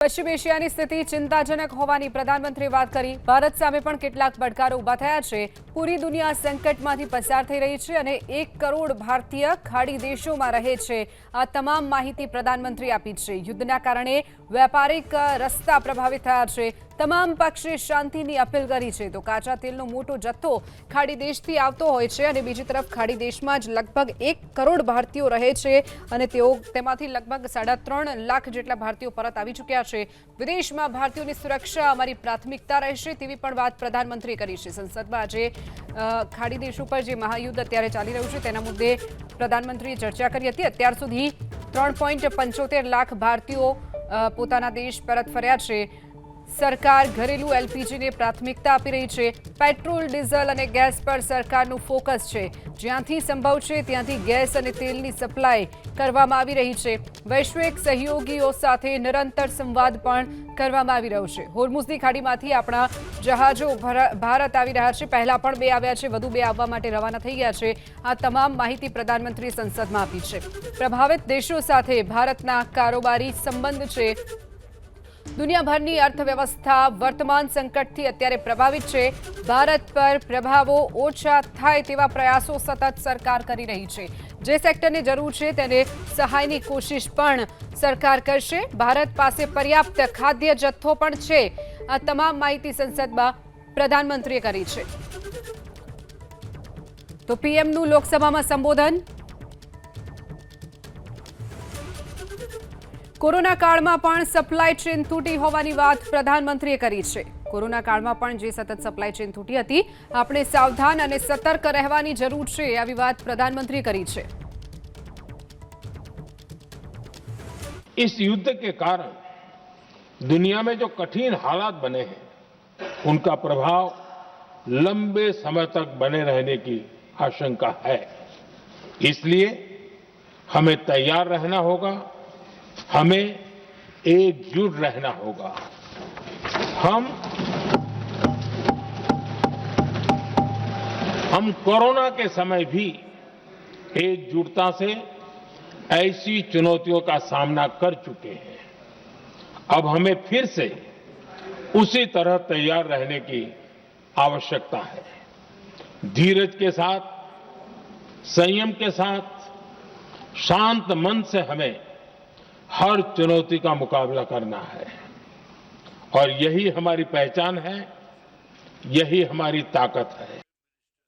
પશ્ચિમ એશિયાની સ્થિતિ ચિંતાજનક હોવાની પ્રધાનમંત્રીએ વાત કરી। ભારત સામે પણ કેટલાક પડકારો ઊભા થયા છે। પૂરી દુનિયા સંકટમાંથી પસાર થઈ રહી છે અને 1 કરોડ ભારતીય ખાડી દેશોમાં રહે છે। આ તમામ માહિતી પ્રધાનમંત્રીએ આપી છે। યુદ્ધના કારણે વ્યાપારિક રસ્તા પ્રભાવિત થયા છે। તમામ પક્ષે શાંતિની અપીલ કરી છે। તો કાચા તેલનો મોટો જથ્થો ખાડી દેશથી આવતો હોય છે અને બીજી તરફ ખાડી દેશમાં જ લગભગ 1 કરોડ ભારતીયો રહે છે અને તેમાંથી લગભગ 3.5 લાખ જેટલા ભારતીયો પરત આવી ચૂક્યા છે। વિદેશમાં ભારતીયોની સુરક્ષા અમારી પ્રાથમિકતા રહેશે તેવી પણ વાત પ્રધાનમંત્રીએ કરી છે। સંસદમાં આજે ખાડી દેશો પર જે મહાયુદ્ધ અત્યારે ચાલી રહ્યું છે તેના મુદ્દે પ્રધાનમંત્રીએ ચર્ચા કરી હતી। અત્યાર સુધી 3.75 લાખ ભારતીયો પોતાના દેશ પરત ફર્યા છે। સરકાર ઘરેલું એલપીજીને પ્રાથમિકતા આપી રહી છે। પેટ્રોલ, ડીઝલ અને ગેસ પર સરકારનું ફોકસ છે। જ્યાંથી સંભવ છે ત્યાંથી ગેસ અને તેલની સપ્લાય કરવામાં આવી રહી છે। વૈશ્વિક સહયોગીઓ સાથે નિરંતર સંવાદ પણ કરવામાં આવી રહ્યો છે। હોર્મુઝની ખાડીમાંથી આપણા જહાજો ભારત આવી રહ્યા છે। પહેલા પણ 2 આવ્યા છે, વધુ 2 આવવા માટે રવાના થઈ ગયા છે। આ તમામ માહિતી પ્રધાનમંત્રીએ સંસદમાં આપી છે। પ્રભાવિત દેશો સાથે ભારતના કારોબારી સંબંધ છે। દુનિયાભરની અર્થવ્યવસ્થા વર્તમાન સંકટથી અત્યારે પ્રભાવિત છે। ભારત પર પ્રભાવો ઓછા થાય તેવા પ્રયાસો સતત સરકાર કરી રહી છે। જે સેક્ટરને જરૂર છે તેને સહાયની કોશિશ પણ સરકાર કરશે। ભારત પાસે પર્યાપ્ત ખાદ્ય જથ્થો પણ છે। આ તમામ માહિતી સંસદમાં પ્રધાનમંત્રીએ કરી છે। તો પીએમનું લોકસભામાં સંબોધન। કોરોના કાળમાં પણ સપ્લાય ચેન તૂટી હોવાની વાત પ્રધાનમંત્રીએ કરી છે। કોરોના કાળમાં પણ જે સતત સપ્લાય ચેન તૂટી હતી, આપણે સાવધાન અને સતર્ક રહેવાની જરૂર છે આવી વાત પ્રધાનમંત્રીએ કરી છે। इस युद्ध के कारण दुनिया में जो कठिन हालात बने हैं उनका प्रभाव लंबे समय तक बने रहने की आशंका है। इसलिए हमें तैयार रहना होगा, हमें एकजुट रहना होगा। हम कोरोना के समय भी एकजुटता से ऐसी चुनौतियों का सामना कर चुके हैं। अब हमें फिर से उसी तरह तैयार रहने की आवश्यकता है। धीरज के साथ, संयम के साथ, शांत मन से हमें हर चुनौती का मुकाबला करना है और यही हमारी पहचान है, यही हमारी ताकत है।